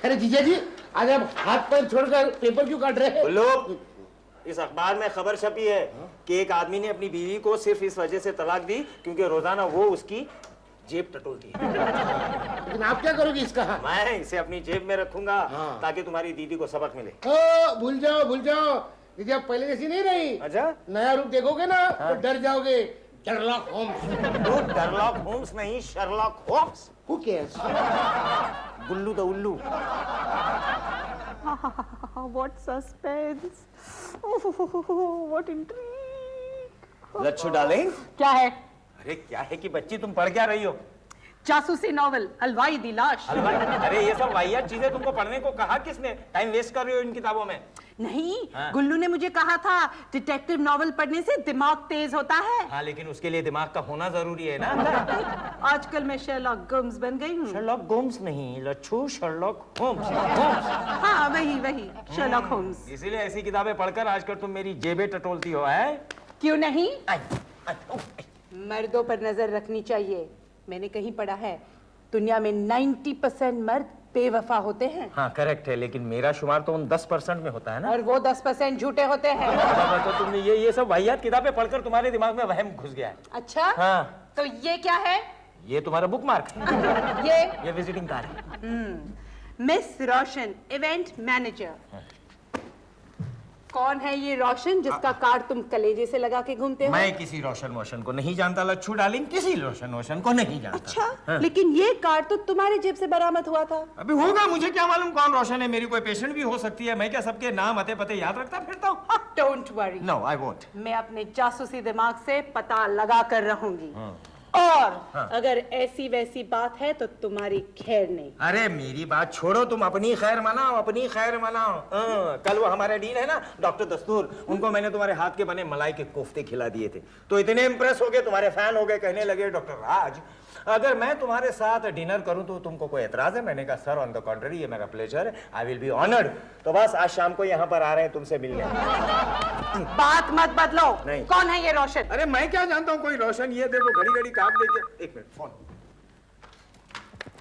अरे जीजा जी, आज आप हाथ पैर छोड़कर पेपर क्यों काट रहे हैं? लोग, इस अखबार में खबर छपी है कि एक आदमी ने अपनी बीवी को सिर्फ इस वजह से तलाक दी क्योंकि रोजाना वो उसकी जेब टटोलती है। लेकिन आप क्या करोगे इसका? मैं इसे अपनी जेब में रखूंगा ताकि तुम्हारी दीदी को सबक मिले। भूल जाओ भूल जाओ, दीदी आप पहले जैसी नहीं रही। अच्छा, नया रूप देखोगे ना तो डर जाओगे। Sherlock Holmes. तो शर्लॉक होम्स नहीं, Sherlock Holmes. Who cares? Gullu the उल्लू। What suspense! What intrigue! Lachhu darling, क्या है? अरे क्या है कि बच्ची तुम पढ़ क्या रही हो? जासूसी नॉवल, हलवाई दी लाश। अरे ये सब वाहियात चीजें तुमको पढ़ने को कहा किसने? टाइम वेस्ट कर रही हो इन किताबों में। नहीं, गुल्लू ने मुझे कहा था डिटेक्टिव नॉवल पढ़ने से दिमाग तेज होता है। हाँ, लेकिन उसके लिए दिमाग का होना जरूरी है ना। आजकल मैं शर्लॉक गोम्स बन गई हूँ। शर्लॉक गोम्स नहीं, लच्छू शर्लॉक होम्स। हाँ, वही शर्लॉक होम्स। इसीलिए ऐसी किताबें पढ़कर आजकल तुम मेरी जेबें टटोलती हो, है? क्यों नहीं? मर्दों पर नजर रखनी चाहिए। मैंने कहीं पढ़ा है दुनिया में 90% मर्द बेवफा होते हैं। हाँ करेक्ट है, लेकिन मेरा शुमार तो उन 10% में होता है ना। और वो 10% झूठे होते हैं। तो तुमने ये सब वाहियात किताबें पढ़कर तुम्हारे दिमाग में वहम घुस गया है। अच्छा? हाँ। तो ये क्या है? ये तुम्हारा बुक मार्क है। ये विजिटिंग कार्ड है। मिस रोशन, इवेंट मैनेजर। कौन है ये रोशन जिसका कार्ड तुम कलेजे से लगा के घूमते हो? मैं किसी रोशन को नहीं जानता लच्छू डार्लिंग, किसी रोशन को नहीं जानता। अच्छा, हाँ। लेकिन ये कार्ड तो तुम्हारे जेब से बरामद हुआ था। अभी होगा, मुझे क्या मालूम कौन रोशन है। मेरी कोई पेशेंट भी हो सकती है। मैं क्या सबके नाम अते पते याद रखता फिरता हूँ? Don't worry. No I won't. मैं अपने जासूसी दिमाग से पता लगा कर रहूंगी। और अगर ऐसी वैसी बात है तो तुम्हारी खैर नहीं। अरे मेरी बात छोड़ो, तुम अपनी खैर मनाओ, अपनी खैर मनाओ। कल वो हमारे डीन है ना डॉक्टर दस्तूर, उनको मैंने तुम्हारे हाथ के बने मलाई के कोफ्ते खिला दिए थे, तो इतने इंप्रेस हो गए, तुम्हारे फैन हो गए, कहने लगे डॉक्टर राज अगर मैं तुम्हारे साथ डिनर करूं तो तुमको कोई एतराज है? मैंने कहा सर ऑन द कॉन्ट्ररी, ये मेरा प्लेजर है, आई विल बी ऑनर्ड। तो बस आज शाम को यहाँ पर आ रहे हैं तुमसे मिलने। बात मत बदलो। नहीं। कौन है ये रोशन? अरे मैं क्या जानता हूँ कोई रोशन, ये देखो घड़ी घड़ी काम देके। एक मिनट, फोन।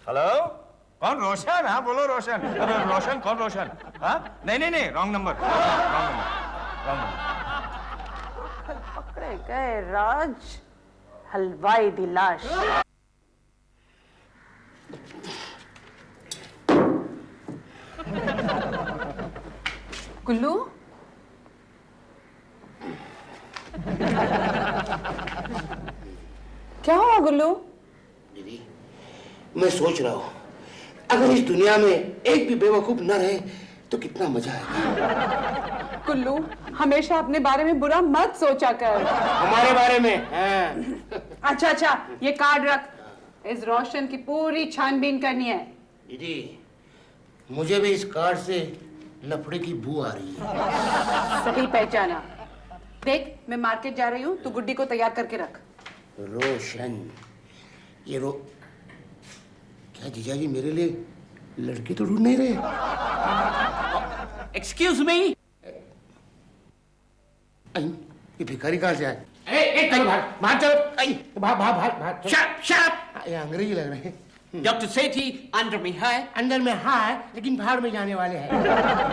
हेलो, कौन? रोशन? हाँ बोलो रोशन। अरे रोशन कौन? रोशन? हाँ नहीं, रॉन्ग नंबर। पकड़े गए राज, हलवाई दी लाश। गुल्लू, क्या हुआ गुल्लू? दीदी, मैं सोच रहा हूँ अगर इस दुनिया में एक भी बेवकूफ न रहे तो कितना मजा आएगा। गुल्लू, हमेशा अपने बारे में बुरा मत सोचा कर। हमारे बारे में? अच्छा, ये कार्ड रख। इस रोशन की पूरी छानबीन करनी है। दीदी, मुझे भी इस कार्ड से लफड़े की बू आ रही है। सही पहचाना। देख, मैं मार्केट जा रही हूँ, तू गुड्डी को तैयार करके रख। रोशन, क्या जीजा जी मेरे लिए लड़की तो ढूंढ नहीं रहे? Excuse me. ये भिखारी कहाँ से आए? चलो बाहर चलो। बाहर शट। ये अंग्रेजी लग रहे हैं। डॉक्टर सेठी अंदर में है। अंदर में है, लेकिन बाहर में जाने वाले हैं।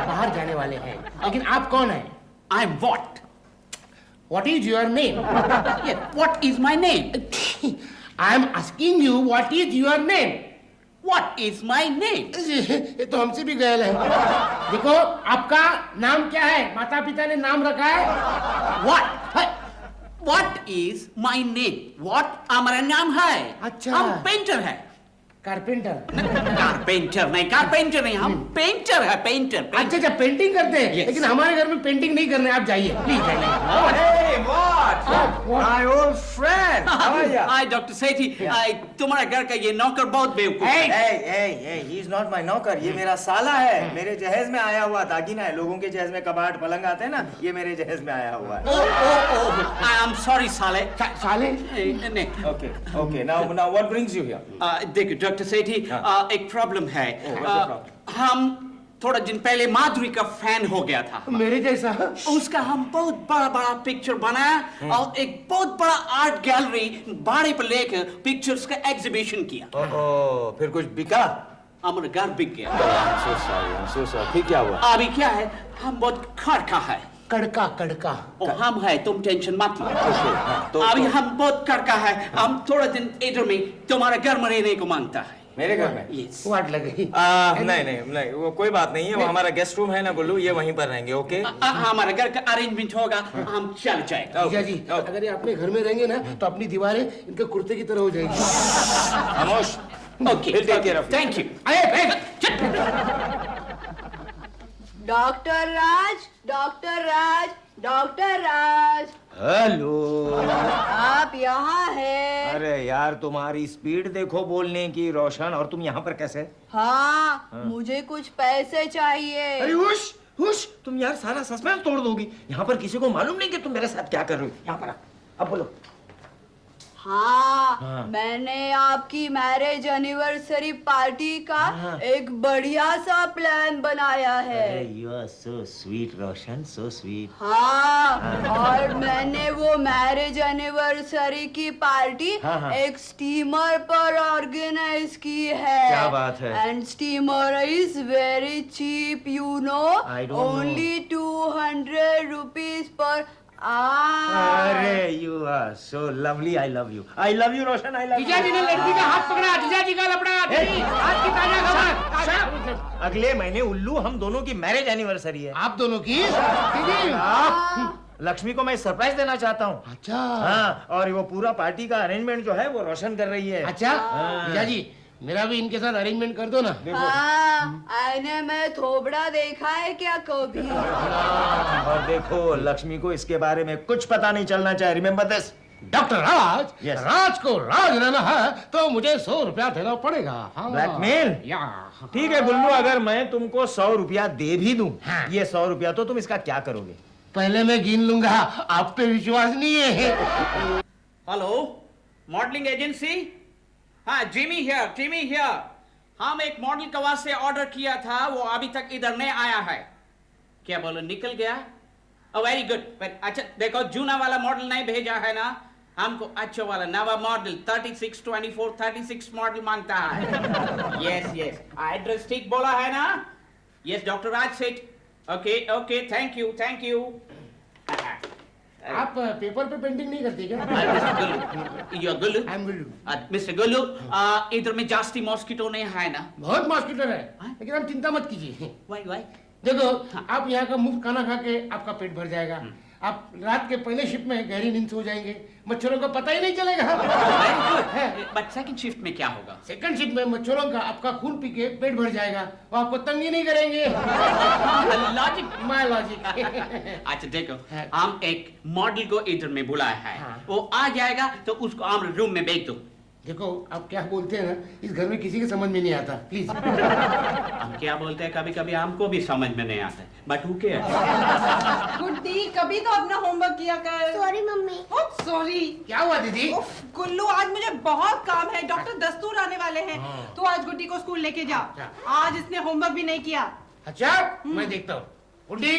बाहर जाने वाले हैं। लेकिन आप कौन हैं? I am what? What is your name? What is my name? I am asking you what is your name? What is my name? ये तो हमसे भी गैल है। देखो, आपका नाम क्या है? माता पिता ने नाम रखा है? What is my name? What हमारा नाम है। अच्छा। हम पेंटर है। कारपेंटर? कारपेंटर नहीं, हम पेंटर है, पेंटर। अच्छा, पेंटिंग करते हैं। लेकिन हमारे घर में पेंटिंग नहीं करने, आप जाइए please. Hey, what? My old friend. How are you? Hi doctor Sethi, तुम्हारे घर का ये नौकर बहुत बेवकूफ है। Hey, he is not my नौकर, ये मेरा साला है। मेरे जहेज में आया हुआ दागिना है। लोगों के जहेज में कबाड़ पलंग आते हैं ना, ये मेरे जहेज में आया हुआ है। आई एम सॉरी साले। साले? नहीं। Okay. Now what brings you here? देखो डॉक्टर सेठी, एक प्रॉब्लम है। हम थोड़ा दिन पहले माधुरी का फैन हो गया था। मेरे जैसा? उसका हम बहुत बड़ा पिक्चर बनाया और एक बहुत बड़ा आर्ट गैलरी भाड़े पर लेकर पिक्चर्स का एग्जीबिशन किया। फिर कुछ बिका? हमारा घर बिक गया। I'm so sorry. फिर क्या हुआ? अभी क्या है, हम बहुत खड़का है कड़का कड़का। और हम है, तुम टेंशन मत लो। तो अभी हम बहुत कड़का है, हम थोड़ा दिन इधर में तुम्हारे घर में रहने को मांगता है। मेरे घर में? यस। वाट लग गई। नहीं, वो कोई बात नहीं है, वो हमारा गेस्ट रूम है ना गुल्लू, ये वहीं पर रहेंगे, ओके? हमारा घर का अरेंजमेंट होगा, हम चल जाएगा। जीजा जी, अगर ये अपने घर में रहेंगे ना तो अपनी दीवारें इनके कुर्ते की तरह हो जाएगी। खामोश। Okay, We'll take care of it. Thank you. Doctor Raj, doctor Raj, doctor Raj, hello. आप यहाँ हैं? अरे यार, तुम्हारी स्पीड देखो बोलने की रोशन, और तुम यहाँ पर कैसे? हाँ, मुझे कुछ पैसे चाहिए। अरे हुश हुश, तुम यार सारा सस्पेंस तोड़ दोगी। यहाँ पर किसी को मालूम नहीं कि तुम मेरे साथ क्या कर रहे हो। यहाँ पर अब बोलो। हाँ, मैंने आपकी मैरिज एनिवर्सरी पार्टी का एक बढ़िया सा प्लान बनाया है। You are so sweet Roshan, so sweet. हाँ, और मैंने वो मैरिज एनिवर्सरी की पार्टी एक स्टीमर पर ऑर्गेनाइज की है। क्या बात है? And steamer is very cheap, you know, I don't know. Only 200 rupees पर अरे you are so lovely, I love you Roshan, I love जीजा जी ने लड़की का हाथ पकड़ा, जीजा जी का लपड़ा, हाथ की ताजा खबर। अगले महीने उल्लू हम दोनों की मैरिज एनिवर्सरी है। आप दोनों की? लक्ष्मी को मैं सरप्राइज देना चाहता हूँ। अच्छा। हाँ, और वो पूरा पार्टी का अरेंजमेंट जो है वो रोशन कर रही है। अच्छा जीजा जी, मेरा भी इनके साथ अरेंजमेंट कर दो ना। हाँ, आईने में थोबड़ा देखा है क्या कभी? और देखो, लक्ष्मी को इसके बारे में कुछ पता नहीं चलना चाहिए। Remember this. Doctor Raj, Yes. राज को राज रहना है तो मुझे 100 रुपया देना पड़ेगा। हाँ। ब्लैकमेल? या ठीक है गुल्लू, अगर मैं तुमको 100 रुपया दे भी दूं, हाँ। ये 100 रुपया तो तुम इसका क्या करोगे? पहले मैं गिन लूंगा, आप पे विश्वास नहीं है। Hello, modelling agency? हाँ, जिमी हियर। हम एक मॉडल का वहां से ऑर्डर किया था, वो अभी तक इधर नहीं आया है। क्या बोलो, निकल गया? Very good. अच्छा देखो, जूना वाला मॉडल नहीं भेजा है ना, हमको अच्छा वाला नवा मॉडल 3624 36 मॉडल मांगता है। यस एड्रेस ठीक बोला है ना? यस डॉक्टर राज सेठ। Okay, thank you. आप पेपर पे पेंटिंग नहीं करते क्या? गुल्लू, आई एम गुल्लू। मिस्टर गुल्लू, इधर में जास्ती मॉस्किटो नहीं है ना? बहुत मॉस्किटो है, लेकिन आप चिंता मत कीजिए। वाई देखो, आप यहाँ का मुफ्त खाना खा के आपका पेट भर जाएगा। आप रात के पहले शिफ्ट में गहरी नींद सो जाएंगे, मच्छरों का पता ही नहीं चलेगा। बट सेकंड शिफ्ट में क्या होगा? सेकंड शिफ्ट में मच्छरों का आपका खून पी के पेट भर जाएगा, वो आपको तंग ही नहीं करेंगे। Logic, my logic. अच्छा देखो, हम एक मॉडल को इधर में बुलाया है, वो आ जाएगा तो उसको हम रूम में भेज दो। देखो, आप क्या बोलते हैं ना, इस घर में किसी के समझ में नहीं आता, प्लीज। हम क्या बोलते हैं, कभी कभी हमको भी समझ में नहीं आता, बट हु केयर। गुड्डी, कभी तो अपना होमवर्क किया कर। Sorry mummy. सॉरी। क्या हुआ दीदी? गुल्लू, आज मुझे बहुत काम है, डॉक्टर दस्तूर आने वाले हैं। तो आज गुड्डी को स्कूल लेके जा। आज इसने होमवर्क भी नहीं किया। अच्छा, मैं देखता हूँ। गुड्डी,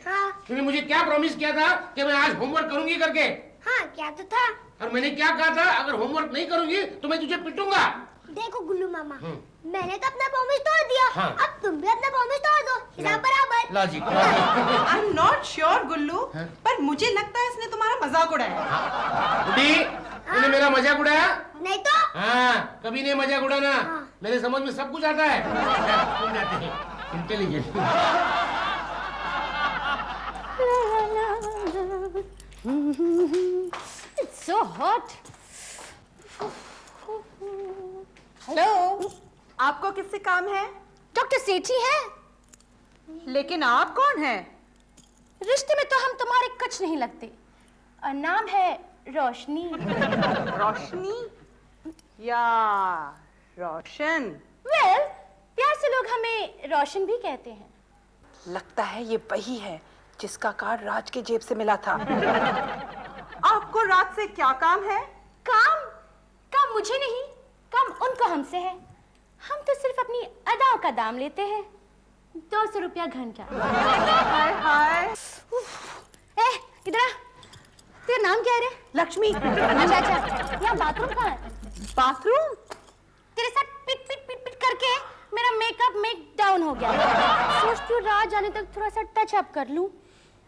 हाँ तूने मुझे क्या प्रॉमिस किया था कि मैं आज होमवर्क करूंगी करके? हाँ, क्या तो था। और मैंने क्या कहा था, अगर होमवर्क नहीं करूंगी तो मैं तुझे पिटूंगा। देखो गुल्लू मामा, मैंने तो अपना प्रॉमिस तोड़ दिया। हाँ। अब तुम भी अपना प्रॉमिस तोड़ दो, हिसाब बराबर। Logic. I am not sure Gullu, पर मुझे लगता है इसने तुम्हारा मजाक उड़ाया। गुड्डी, तूने मेरा मजाक उड़ाया? नहीं तो हाँ, कभी नहीं मजाक उड़ाना। मेरे समझ में सब कुछ आता है। स्कूल जाते हैं, intelligent. It's so hot. Hello, आपको किससे काम है? डॉक्टर सेठी है। लेकिन आप कौन हैं? रिश्ते में तो हम तुम्हारे कुछ नहीं लगते। और नाम है रोशनी। रोशनी या रोशन? वेल, प्यार से लोग हमें रोशन भी कहते हैं। लगता है ये वही है जिसका कार्ड राज के जेब से मिला था। आपको राज से क्या काम है? काम मुझे नहीं, काम उनको हमसे है। हम तो सिर्फ अपनी अदाओं का दाम लेते हैं, 200 रुपया घंटा। हाय। इधर आ। तेरा नाम क्या है रे? लक्ष्मी। अच्छा, यहाँ बाथरूम कहाँ है? बाथरूम? तेरे साथ पिट करके मेरा हो गया है। सोचती हूँ रात जाने तक थोड़ा सा टच अप कर लूं।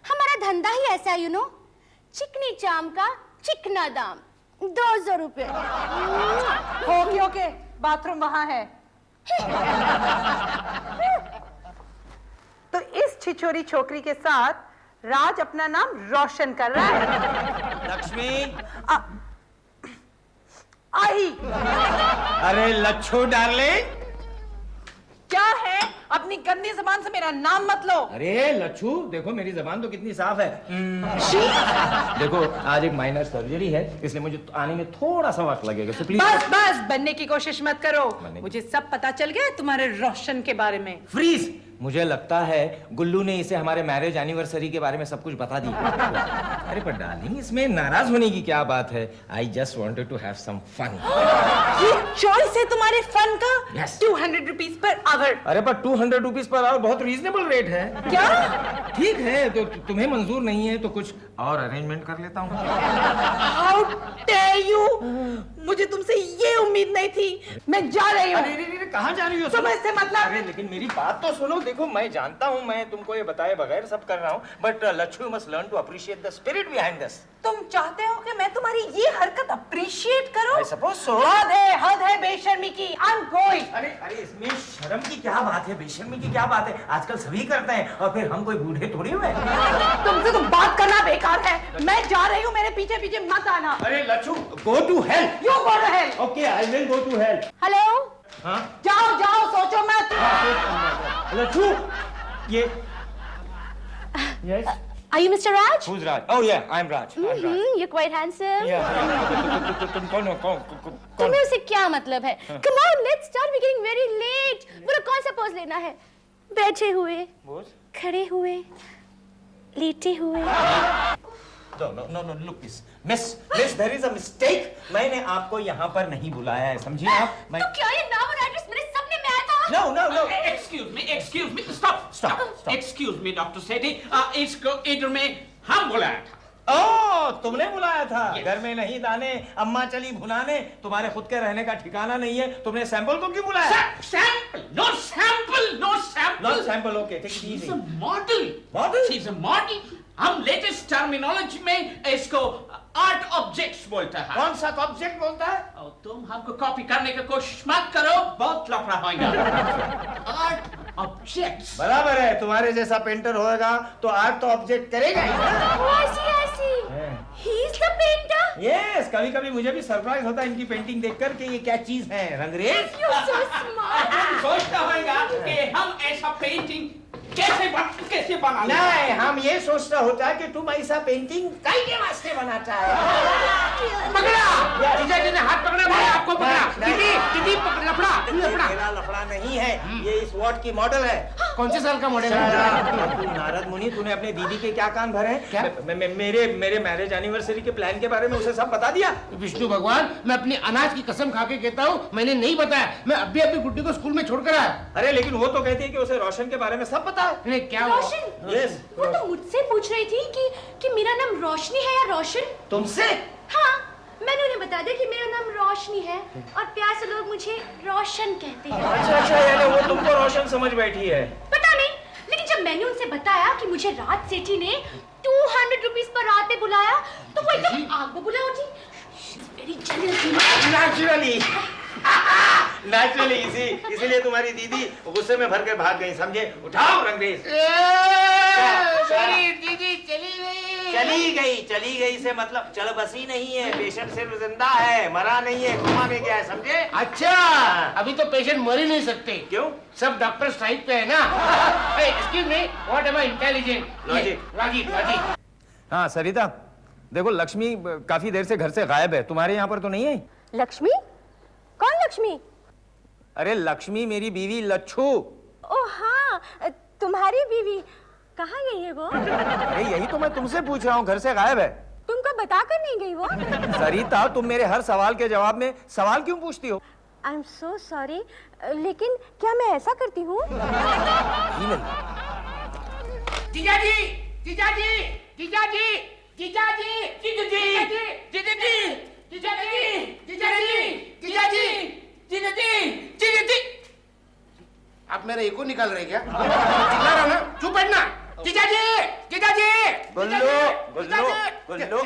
हमारा धंधा ही ऐसा है, चिकनी चाम का चिकना दाम, 200 रुपए। ओके ओके, बाथरूम वहां है। तो इस छिछोरी छोकरी के साथ राज अपना नाम रोशन कर रहा है। लक्ष्मी। आई। अरे लच्छू डार्लिंग। क्या है? अपनी गंदी जबान से मेरा नाम मत लो। अरे लच्छू, देखो मेरी जबान तो कितनी साफ है। देखो आज एक माइनर सर्जरी है, इसलिए मुझे आने में थोड़ा सा वक्त लगेगा, तो प्लीज। बस बस, बनने की कोशिश मत करो। मुझे सब पता चल गया तुम्हारे रोशन के बारे में। फ्रीज। मुझे लगता है गुल्लू ने इसे हमारे मैरिज एनिवर्सरी के बारे में सब कुछ बता दिया। अरे पर डार्लिंग, इसमें नाराज होने की क्या बात है? I just wanted to have some fun. ये चॉइस है तुम्हारे फन का? Yes. 200 rupees per hour. अरे पर 200 रुपीज पर आवर बहुत रीजनेबल रेट है। क्या? ठीक है, तो तुम्हें मंजूर नहीं है तो कुछ और अरेंजमेंट कर लेता हूँ। How dare you? मुझे तुमसे ये उम्मीद नहीं थी। मैं जा रही हूँ। अरे कहाँ जा रही हो? तुम्हें इससे मतलब? अरे लेकिन मेरी बात तो सुनो। देखो मैं जानता हूँ, मैं तुमको ये बताए बगैर सब कर रहा हूँ, but Lachhu you must learn to appreciate the spirit behind this. तुम चाहते हो कि मैं तुम्हारी ये हरकत अप्रिशिएट करूं? I suppose so. हद है बेशर्मी की। I'm going। अरे अरे इसमें शर्म की क्या बात है, बेशर्मी की क्या बात है? आजकल सभी करते हैं, और फिर हम कोई बूढ़े थोड़ी हुए। तुमसे तो बात करना बेकार है। मैं जा रही हूँ, मेरे पीछे पीछे मत आना। अरे Lachhu, go to hell. You go to hell। Okay, I will go to hell. Hello, हाँ? जाओ जाओ, सोचो मत। लच्छू, ये yes. are you Mr. Raj? Who's Raj? Oh yeah, I'm Raj. I'm Raj. You're quite handsome. तुम कौन हो? कौन? तुम्हें उससे क्या मतलब है? Come on, let's start. We're getting very late. पूरा कौन सा पोज लेना है? बैठे हुए, खड़े हुए, लेटे हुए। No, look miss, there is a mistake. मैंने आपको यहाँ पर नहीं बुलाया है, समझिए आप? मैं तो क्या ये नाम और एड्रेस मेरे सपने में आया था? No. Excuse me, stop. Excuse me, Dr. Sethi. इसको इधर में हम बुलाया था। ओह, तुमने बुलाया था? घर में नहीं दाने, अम्मा चली भुनाने, तुम्हारे खुद के रहने का ठिकाना नहीं है, तुमने सैंपल को क्यों बुलाया? No sample. Okay, take it easy. She's a model. She's a model. हम लेटेस्ट टर्मिनोलॉजी में इसको आर्ट ऑब्जेक्ट्स बोलता है। कौन सा ऑब्जेक्ट बोलता है? और तुम हमको कॉपी करने की कोशिश मत करो, बहुत लफड़ा होगा। Art objects. बराबर है, तुम्हारे जैसा पेंटर होगा तो आर्ट तो ऑब्जेक्ट करेगा ही। He's the painter. यस, कभी-कभी मुझे भी सरप्राइज होता है इनकी पेंटिंग देखकर कि ये क्या चीज है, रंगरेज। You're so smart. हम सोचता होगा कि हम ऐसा पेंटिंग कैसे बना लें? नहीं, हम ये सोचता होता है कि तुम ऐसा पेंटिंग काहे के वास्ते बनाता है। पकड़ा, जीजा जी ने हाथ पकड़ा, मैं आपको पकड़ा। दीदी लफड़ा लफड़ा नहीं है, ये इस वार्ड की मॉडल है। कौन से साल का मॉडल है? नारद मुनि, तूने अपने दीदी के क्या कान भरे हैं? क्या? मेरे मैरिज एनिवर्सरी के प्लान के बारे में उसे सब बता दिया। विष्णु भगवान, मैं अपनी अनाज की कसम खा के कहता हूँ, मैंने नहीं बताया। मैं अभी गुड्डी को स्कूल में छोड़कर आया। अरे लेकिन वो तो कहती है कि उसे रोशन के बारे में सब पता है। नहीं, क्या हुआ? रोशन? Yes. वो तो मुझसे पूछ रही थी कि मेरा नाम रोशनी है या रोशन? तुमसे? हाँ, मैंने उन्हें बता दिया कि मेरा नाम रोशनी है और प्यार से लोग मुझे रोशन कहते हैं। अच्छा, यानी वो तुमको रोशन समझ बैठी है। पता नहीं, लेकिन जब मैंने उनसे बताया कि मुझे राज सेठी ने 200 रुपीस पर रात में बुलाया, तो वो एकदम आग बबूला उठी। She's very jealous. नेचुरली इसीलिए तुम्हारी दीदी गुस्से में भर के भाग गई, समझे? उठाओ रंगरेज। सॉरी दीदी, चली गई से मतलब चल बसी नहीं है, पेशेंट सिर्फ जिंदा है, मरा नहीं है, कोमा में गया है, समझे? अच्छा, अभी तो पेशेंट मर ही नहीं सकते। क्यों? सब डॉक्टर स्ट्राइक पे है ना। Excuse me, what am I intelligent? Logic. हाँ सरिता, देखो लक्ष्मी काफी देर से घर से गायब है, तुम्हारे यहाँ पर तो नहीं आई? लक्ष्मी? कौन लक्ष्मी? अरे लक्ष्मी मेरी बीवी लच्छू। ओह हाँ, तुम्हारी बीवी। कहाँ गई है वो? अरे यही तो मैं तुमसे पूछ रहा हूँ, घर से गायब है। तुमको बता कर नहीं गई वो? सरिता, तुम मेरे हर सवाल के जवाब में सवाल क्यों पूछती हो? आई एम सो सॉरी, लेकिन क्या मैं ऐसा करती हूँ? आप मेरा एको निकाल रहे क्या? चिल्ला रहा ना, चुप बैठना। जीजाजी, जीजाजी, गुल्लू,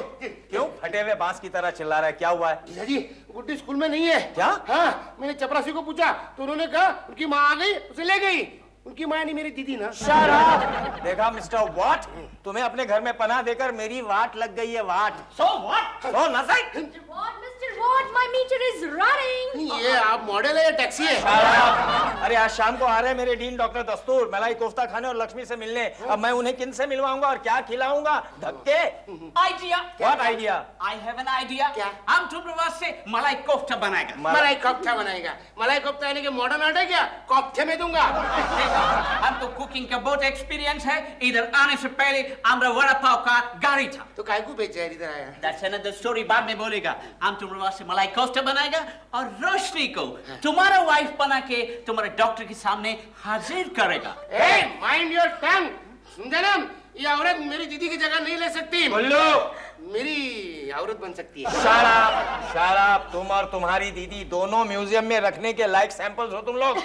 क्यों फटे हुए बांस की तरह चिल्ला रहा है? क्या हुआ है? जीजाजी, गुड्डी स्कूल में नहीं है। क्या? हाँ, मैंने चपरासी को पूछा तो उन्होंने कहा उनकी माँ आ गई, उसे ले गई। उनकी माँ नहीं, मेरी दीदी ना। देखा मिस्टर वाट, तुम्हें अपने घर में पनाह देकर मेरी वाट लग गई है, वाट। So what? So नसक। What, Mr. What? My meter is running. ये आप मॉडल है या टैक्सी है? अरे आज शाम को आ रहे हैं मेरे डीन डॉक्टर दस्तूर मलाई कोफ्ता खाने और लक्ष्मी से मिलने। अब मैं उन्हें किन से मिलवाऊंगा और क्या खिलाऊंगा? धक्के। Idea. What idea? I have an idea. क्या? हम टुकड़े से मलाई कोफ्ता बनाएगा। मलाई कोफ्ता बनाएगा। मलाई कोफ्ता यानी कि मॉडर्न आर्ट है क्या? कोफ्ते में दूंगा। हमको कुकिंग का बहुत एक्सपीरियंस है। इधर आने से पहले हमारा वड़ा पाव का गाड़ी था। तो काय को बेचा है इधर आया? That's another story, बाद में बोलेगा। हम तुम्हारे से मलाई कोफ्ता बनाएगा और रोशनी को तुम्हारा वाइफ बना के तुम्हारे डॉक्टर के सामने हाजिर करेगा। Hey, mind your tongue. समझा ना? ये औरत मेरी दीदी की जगह नहीं ले सकती। गुल्लू, मेरी औरत बन सकती है। शराब, तुम और तुम्हारी दीदी दोनों म्यूजियम में रखने के लायक सैंपल्स हो तुम लोग।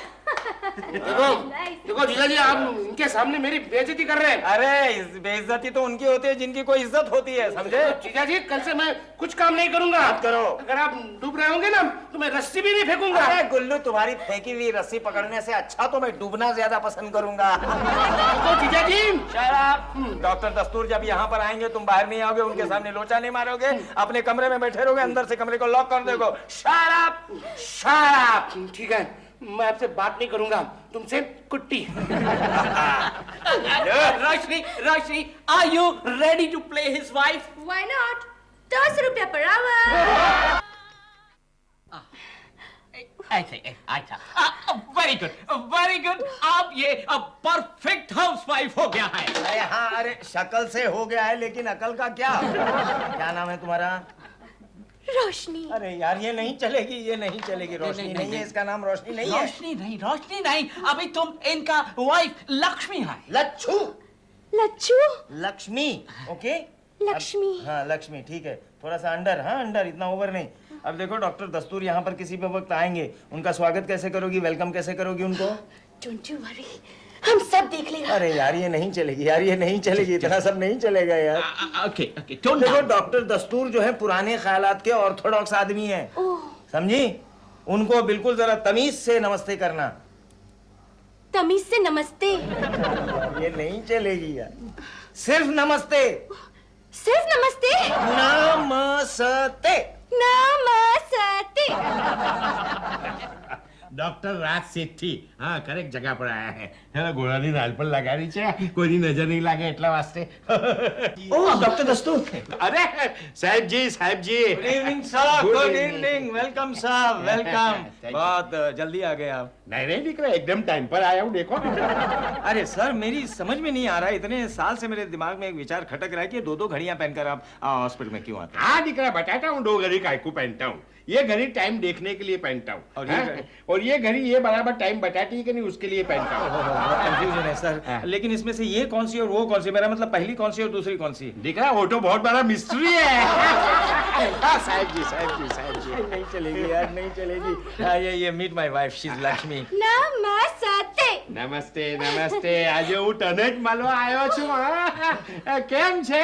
देखो जीजाजी, आप इनके सामने मेरी बेइज्जती कर रहे हैं। अरे इस बेइज्जती तो उनकी होती है जिनकी कोई इज्जत होती है, समझे? जीजाजी, कल से मैं कुछ काम नहीं करूंगा। मत करो। अगर आप डूब रहे होंगे ना तो मैं रस्सी भी नहीं फेंकूंगा। अरे गुल्लू, तुम्हारी फेंकी हुई रस्सी पकड़ने से अच्छा तो मैं डूबना ज्यादा पसंद करूंगा। देखो जीजाजी, शराब, डॉक्टर दस्तूर जब यहाँ पर आएंगे तुम बाहर नहीं आओगे, उनके सामने लोचा नहीं मारोगे, अपने कमरे में बैठे रहोगे, अंदर से कमरे को लॉक कर दोगे। शराब, शराब। ठीक है, मैं आपसे बात नहीं करूंगा, तुमसे कुट्टी। रोशनी, रोशनी, are you ready to play his wife? Why not? 10 रुपया per hour. अच्छा, वेरी गुड। आप ये परफेक्ट हाउसवाइफ हो गया है। अरे हाँ, अरे शक्ल से हो गया है लेकिन अकल का क्या? क्या नाम है तुम्हारा? रोशनी। अरे यार, ये नहीं चलेगी, ये नहीं चलेगी। रोशनी नहीं है, इसका नाम रोशनी नहीं है। रोशनी नहीं, अभी तुम इनका वाइफ लक्ष्मी है। लच्छू, लच्छू। लक्ष्मी, ओके? लक्ष्मी। हाँ लक्ष्मी, ठीक है। थोड़ा सा अंडर, हाँ अंडर, इतना ओवर नहीं। अब देखो डॉक्टर दस्तूर यहाँ पर किसी भी वक्त आएंगे, उनका स्वागत कैसे करोगी, वेलकम कैसे करोगी उनको? Don't you worry, हम सब देख लेगा। अरे यार ये नहीं चलेगी, यार ये नहीं चलेगी, इतना सब नहीं चलेगा यार। ओके, देखो डॉक्टर दस्तूर जो है पुराने ख्यालात के ऑर्थोडॉक्स आदमी हैं, समझी? उनको बिल्कुल जरा तमीज से नमस्ते करना। तमीज से नमस्ते। ये नहीं चलेगी यार, सिर्फ नमस्ते। सिर्फ नमस्ते। नमस्ते। नमस्ते। ડોક્ટર રાજ શેઠી હા કરેક્ટ જગા પર આયા હે એને ઘોડાની નાલ પર લગાડી છે કોઈની નજર નહીં લાગે એટલા વાસ્તે ओ डॉक्टर दस्तूर। અરે સાહેબજી good evening sir, good evening, welcome sir, welcome. बहुत जल्दी आ गए आप। નહીં નહીં દીકરા એકદમ ટાઈમ પર આયા હું देखो अरे सर, मेरी समझ में नहीं आ रहा है, इतने साल से मेरे दिमाग में एक विचार खटक रहा है कि दो घड़ियां पहनकर आप हॉस्पिटल में क्यों आते हैं? हाँ દીકરા बताता हूँ 2 घड़ी काय को पहनता हूँ ये घड़ी टाइम देखने के लिए पहनता हूँ और ये घड़ी ये बराबर टाइम बताती है कि नहीं उसके लिए पहनता हूँ कंफ्यूजन है सर, लेकिन इसमें से ये कौन सी और वो कौन सी, मेरा मतलब पहली कौन सी और दूसरी कौन सी? દીકરા वो तो बहुत बड़ा मिस्ट्री है हाँ, साहब जी नहीं चलेगी यार, नहीं चलेगी। हाँ, ये meet my wife, she is Lakshmi. नमस्ते। નમસ્તે આજે હું તને જ મળવા આવ્યો છું હા કેમ છે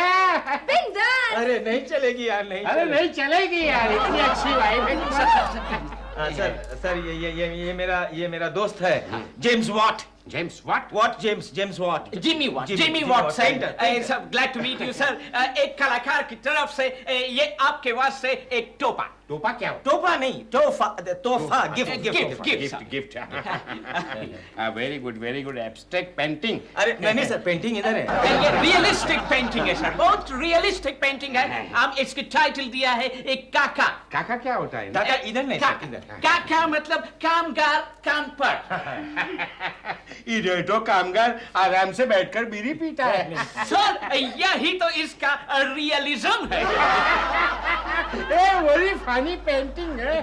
बिंदास। अरे नहीं चलेगी यार, नहीं अरे चलेगी। नहीं चलेगी यार इतनी अच्छी वाइफ है हाँ, सर ये मेरा दोस्त है, James Watt. James what Watt James Watt. Jimmy Watt sir, glad to meet you sir. एक कलाकार की तरफ से ये आपके वास्ते एक टोपा। टोपा क्या टोपा नहीं, तोहफा, gift. Gift very good abstract painting अरे नहीं सर, पेंटिंग इधर है। ये रियलिस्टिक पेंटिंग है सर, बहुत रियलिस्टिक पेंटिंग है। हम इसकी टाइटल दिया है एक काका। काका क्या होता है काका इधर नहीं सर, इधर। काका मतलब कामगार काम पर। इधर तो कामगार आराम से बैठकर बीड़ी पीता है सर यही तो इसका रियलिज्म है। वही फनी पेंटिंग है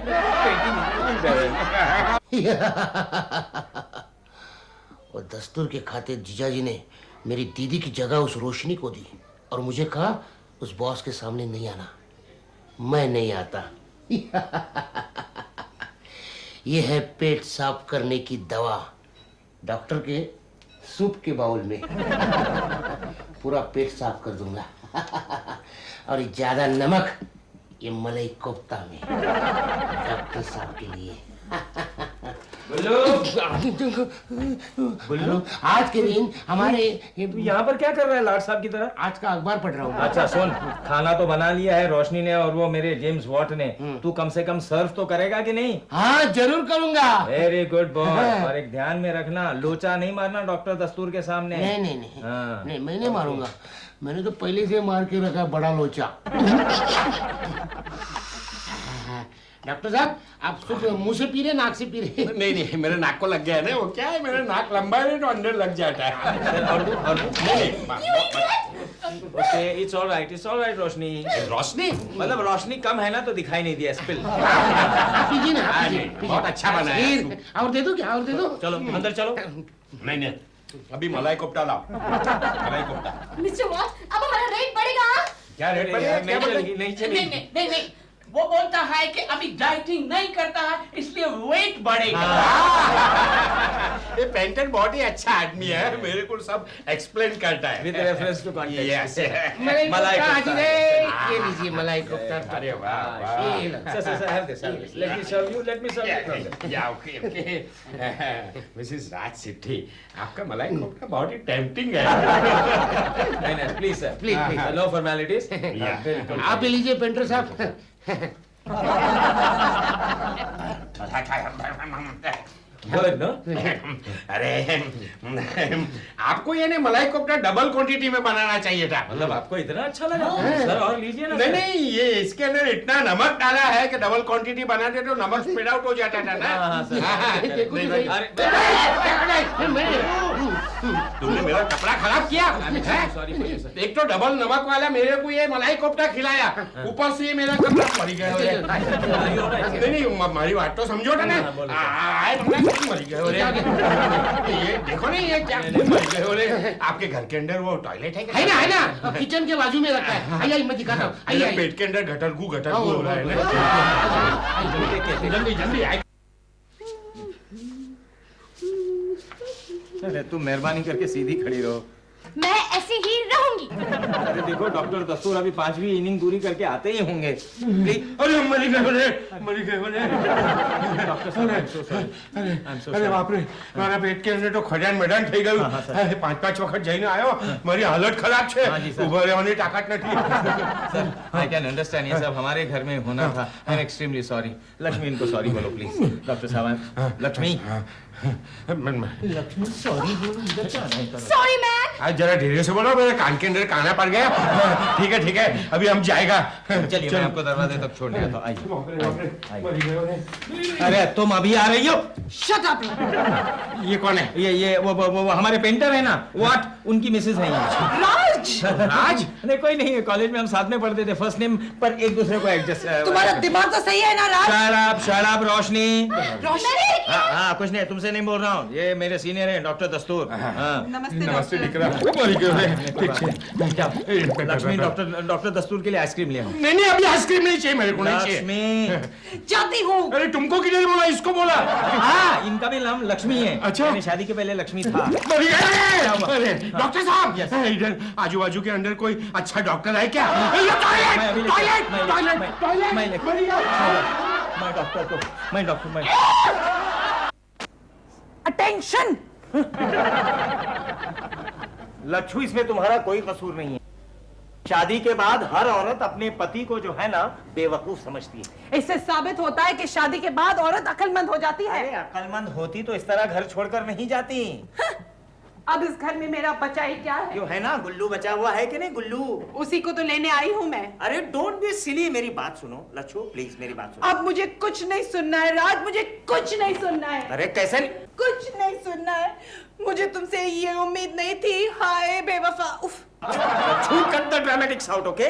और दस्तूर के खाते जीजाजी ने मेरी दीदी की जगह उस रोशनी को दी और मुझे कहा उस बॉस के सामने नहीं आना। मैं नहीं आता। ये है पेट साफ करने की दवा, डॉक्टर के सूप के बाउल में पूरा पेट साफ कर दूंगा। और ज्यादा नमक ये मलाई कोफ्ता में डॉक्टर साहब के लिए। बुल्लू, आज के दिन हमारे तू यहाँ पर क्या कर रहा है लाट साहब की तरह? आज का अखबार पढ़ रहा हूँ। अच्छा सुन, खाना तो बना लिया है रोशनी ने और वो मेरे जेम्स वॉट ने। तू कम से कम सर्व तो करेगा कि नहीं? हाँ जरूर करूंगा। Very good boy. और एक ध्यान में रखना, लोचा नहीं मारना डॉक्टर दस्तूर के सामने। नहीं हाँ। नहीं, मैं नहीं मारूंगा। मैंने तो पहले से मार के रखा है बड़ा लोचा। डॉक्टर साहब, आप सिर्फ मुंह से पी रहे, नाक से पी रहे? नहीं मेरे नाक को लग गया है ना, वो क्या है, मेरा नाक लंबा है तो अंदर लग जाता है। और नहीं ओके, इट्स ऑलराइट रोशनी। रोशनी मतलब रोशनी कम है ना तो दिखाई नहीं दिया स्पिल। पीजिए ना, हाँ, पीजिए, नहीं, पीजिए। बहुत अच्छा बना है। खीर और दे दो क्या? और दे दो। चलो अंदर चलो। नहीं अभी मलाई कोफ्ता लाओ। मलाई कोफ्ता मिस्टर वॉट, अब हमारा रेट बढ़ेगा। क्या रेट बढ़ेगा? क्या नहीं बढ़ेगा? चलेगी, नहीं नहीं चलेगी। नहीं नहीं, वो बोलता है कि अभी डाइटिंग नहीं करता है इसलिए वेट बढ़ेगा। ये पेंटर बहुत ही अच्छा आदमी है, मेरे को सब एक्सप्लेन करता है। With reference to context. Yes. मलाई कोफ्ता कोफ्ता। हाजिर है। ये लीजिए मलाई कोफ्ता। अरे वाह वाह। ये लो। Sir, have this. Let me serve you. या ओके। मिसेस राज सिद्धि, आपका मलाई कोफ्ता बहुत ही टेम्पटिंग है। नहीं, please sir. Please. No formalities. Yeah. आप भी लीजिए पेंटर साहब। Good, no? अरे आपको ये मलाई कोफ्ता डबल क्वांटिटी में बनाना चाहिए था। मतलब आपको इतना अच्छा लगा? सर और लीजिए ना। नहीं ये इसके अंदर इतना नमक डाला है कि डबल क्वांटिटी बनाते तो नमक स्प्रेड आउट हो जाता था ना। हाँ, सर। देखो तो सही। तुमने मेरा कपड़ा खराब किया है? Sorry for you, sir. एक तो डबल नमक वाला मेरे को ये मलाई कोफ्ता खिलाया, ऊपर से ये मेरा कपड़ा मर गया। नहीं हमारी बात तो समझो ना। मर गए ये देखो नहीं ये क्या मर गए। आपके घर के अंदर वो टॉयलेट है क्या? है ना, किचन के बाजू में रखा है। आइए मैं दिखाता हूँ। मेरे आइए पेट के अंदर घटरगू हो रहा है ना। जल्दी आइए। अरे तुम मेहरबानी करके सीधी खड़ी रहो। मैं ऐसे ही रहूंगी। अरे देखो डॉक्टर दस्तूर अभी 5वीं इनिंग पूरी करके आते ही होंगे। अरे मरी गए। अरे बाप रे, मारा पेट के अंदर तो खजान मैदान થઈ ગયું। 5-5 વખત જઈને આવ્યો, મારી હાલત ખરાબ છે, ઊભો રહેવાની તાકાત નથી। सर आई कैन अंडरस्टैंड, ये सब हमारे घर में होना था। I am extremely sorry. Lakshmi इनको सॉरी बोलो प्लीज। डॉक्टर साहब लक्ष्मी। Sorry man. आज जरा धीरे से बोलो, मेरे कान के अंदर काना पड़ गया। ठीक है अभी हम जाएगा। चलिए मैं आपको दरवाजे तक छोड़ दिया था। आइए। मरी गए। अरे तुम अभी आ रही हो? Shut up. ये कौन है? ये वो हमारे पेंटर है ना, व्हाट, उनकी मिसेज है ये। राज? नहीं कोई नहीं, कॉलेज में हम साथ में पढ़ते थे, फर्स्ट नेम पर एक दूसरे को एडजस्ट। तुम्हारा दिमाग तो सही है ना राज? शराब रोशनी। रोशनी। हाँ कुछ नहीं, तुमसे नहीं बोल रहा हूँ, ये मेरे सीनियर हैं डॉक्टर दस्तूर। हाँ नमस्ते विक्रम। मरी गए। लक्ष्मी डॉक्टर दस्तूर के लिए आइसक्रीम ले आओ। नहीं अभी आइसक्रीम नहीं चाहिए मेरे को, नहीं चाहिए। लक्ष्मी। जाती हूँ। अरे तुमको किधर बोला, इसको बोला। हाँ इनका भी नाम लक्ष्मी है। अच्छा। यानी शादी के पहले लक्ष्मी था। मरी गए। अरे डॉक्टर साहब, इधर आजू बाजू के अंदर कोई अच्छा डॉक्टर है क्या? अटेंशन। लक्ष्मी, इसमें तुम्हारा कोई कसूर नहीं है। शादी के बाद हर औरत अपने पति को जो है ना बेवकूफ समझती है। इससे साबित होता है कि शादी के बाद औरत अक्लमंद हो जाती है। अरे अक्लमंद होती तो इस तरह घर छोड़कर नहीं जाती। अब इस घर में मेरा बचा ही क्या है? जो है ना गुल्लू बचा हुआ है कि नहीं, गुल्लू उसी को तो लेने आई हूँ मैं। अरे डोंट बी सिली, मेरी बात सुनो लच्छू प्लीज, मेरी बात सुनो। अब मुझे कुछ नहीं सुनना है राज, मुझे कुछ नहीं सुनना है। अरे कैसे कुछ नहीं सुनना है। मुझे तुमसे ये उम्मीद नहीं थी। हाय बेवफा। उफ। Lachhu cut the dramatics out, okay?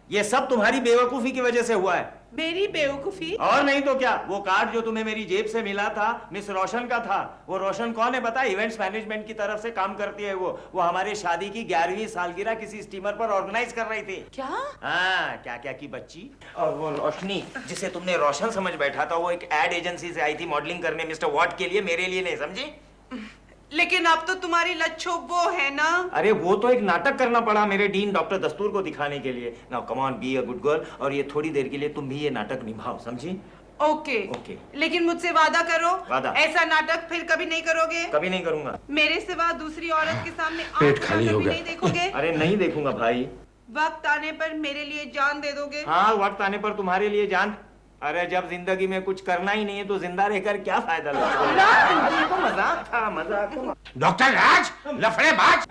ये सब तुम्हारी बेवकूफी की वजह से हुआ है। मेरी बेवकूफी? और नहीं तो क्या, वो कार्ड जो तुम्हें मेरी जेब से मिला था मिस रोशन का था। वो रोशन कौन है बता? इवेंट्स मैनेजमेंट की तरफ से काम करती है वो हमारे शादी की 11वीं सालगिरह किसी स्टीमर पर ऑर्गेनाइज कर रही थी। क्या? हाँ क्या की बच्ची। और वो रोशनी जिसे तुमने रोशन समझ बैठा था, वो एक एड एजेंसी से आई थी मॉडलिंग करने मिस्टर वॉट के लिए, मेरे लिए नहीं, समझी? लेकिन अब तो तुम्हारी लच्छो वो है ना। अरे वो तो एक नाटक करना पड़ा मेरे डीन डॉक्टर दस्तूर को दिखाने के लिए। Now come on, be a good girl, और ये थोड़ी देर के लिए तुम भी ये नाटक निभाओ, समझी? Okay okay. लेकिन मुझसे वादा करो, वादा? ऐसा नाटक फिर कभी नहीं करोगे। कभी नहीं करूंगा। मेरे सिवा दूसरी औरत के सामने पेट आंख खाली उठाकर हो भी गया। नहीं देखोगे। अरे नहीं देखूंगा भाई। वक्त आने पर मेरे लिए जान दे दोगे। हाँ, वक्त आने पर तुम्हारे लिए जान। अरे जब जिंदगी में कुछ करना ही नहीं है तो जिंदा रहकर क्या फायदा? तो मजाक था, मजाक था। डॉक्टर राज, लफड़ेबाज।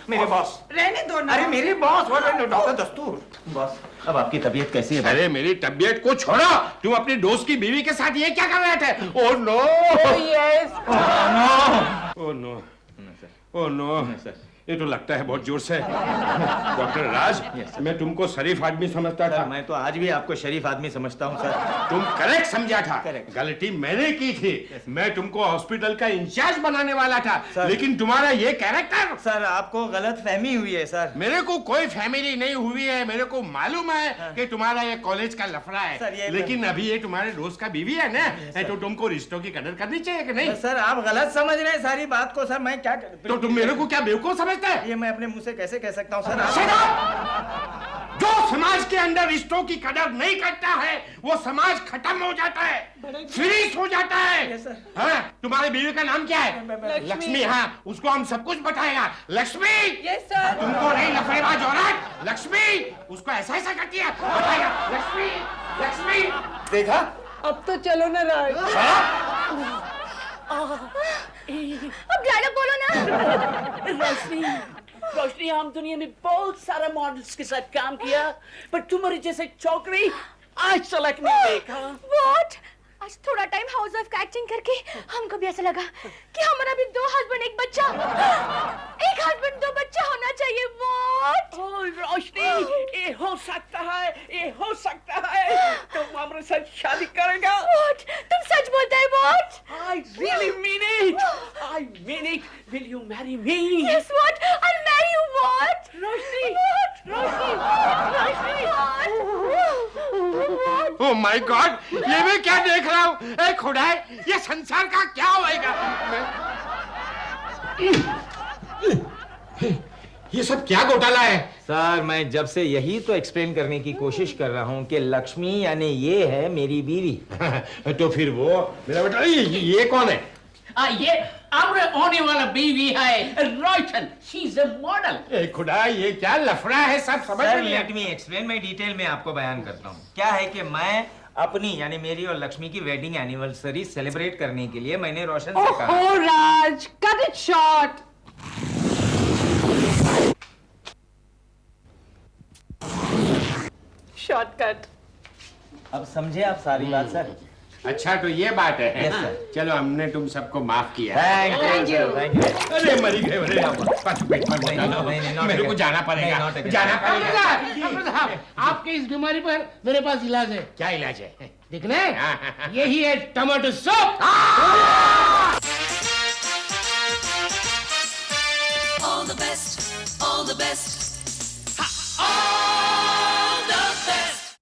मेरे बॉस। रहने दो ना। अरे मेरे बॉस, डॉक्टर दस्तूर। बॉस, अब आपकी तबीयत कैसी है? अरे मेरी तबीयत को छोड़ो, तुम अपनी दोस्त की बीवी के साथ ये क्या कर रहे थे? Oh no, oh no, oh no, ये तो लगता है बहुत जोर से। डॉक्टर राज, मैं तुमको शरीफ आदमी समझता था। मैं तो आज भी आपको शरीफ आदमी समझता हूँ सर। तुम करेक्ट समझा था। Correct. गलती मैंने की थी। मैं तुमको हॉस्पिटल का इंचार्ज बनाने वाला था, लेकिन तुम्हारा ये कैरेक्टर। सर आपको गलत फहमी हुई है सर। मेरे को कोई फैमिली नहीं हुई है। मेरे को मालूम है कि तुम्हारा ये कॉलेज का लफड़ा सर, है, लेकिन अभी ये तुम्हारे दोस्त का बीवी है ना, तो तुमको रिश्तों की कदर करनी चाहिए कि नहीं? सर आप गलत समझ रहे हैं सारी बात को। सर मैं क्या तो तुम मेरे को क्या बेवकूफ समझते हैं? ये मैं अपने मुंह से कैसे कह सकता हूँ सर? Shut up! जो समाज के अंदर रिश्तों की कदर नहीं करता है वो समाज खत्म हो जाता है, फिनिश हो जाता है। हाँ, तुम्हारी बीवी का नाम क्या है? लक्ष्मी। हाँ, उसको हम सब कुछ बताएगा। Lakshmi, yes sir. तुमको नहीं लफड़ेबाज औरत, लक्ष्मी उसको ऐसा ऐसा करती है, बताएगा। लक्ष्मी, लक्ष्मी। देखा? अब तो चलो ना राज। अब डायलॉग बोलो ना। रोशनी, हम दुनिया में बहुत सारे मॉडल्स के साथ काम किया, पर तुम्हारी जैसे छोकरी आज तक नहीं देखा। What? आज थोड़ा टाइम हाउस ऑफ एक्टिंग करके हमको भी ऐसा लगा कि हमारा भी 2 हस्बैंड 1 बच्चा, 1 हस्बैंड 2 बच्चा होना चाहिए। What? ओह रोशनी, ये हो सकता है, ये हो सकता है। तुम हमारे साथ शादी करेगा? What? तुम सच बोलते हैं? What? I really mean it. I mean it. Will you marry me? Yes, what? I'll marry you. What? Roshni, What? Roshni, What? Oh my God, ये मैं क्या देख रहा हूँ? ए खुदाए, ये संसार का क्या होएगा? ये सब क्या घोटाला है? सर मैं जब से यही तो एक्सप्लेन करने की कोशिश कर रहा हूँ कि लक्ष्मी यानी ये है मेरी बीवी। तो फिर वो मेरा बेटा, ये कौन है? ये हमारे होने वाला बीवी है Roshan. She is a model. ए खुदा, ये क्या लफड़ा है? सब समझ सर में नहीं लेट मी एक्सप्लेन, मैं डिटेल में आपको बयान करता हूँ। क्या है कि मैं अपनी यानी मेरी और लक्ष्मी की वेडिंग एनिवर्सरी सेलिब्रेट करने के लिए मैंने रोशन से कहा। ओह राज, कट इट शॉर्ट। शॉर्टकट। अब समझे आप सारी बात सर? अच्छा, तो ये बात है। Yes, sir. चलो, हमने तुम सबको माफ किया। Thank you, thank you. अरे मरी गए, अरे मेरे को जाना पड़ेगा, जाना पड़ेगा। डॉक्टर साहब, आपके इस बीमारी पर मेरे पास इलाज है। क्या इलाज है? देखने, यही है tomato soup. All the best, all the best.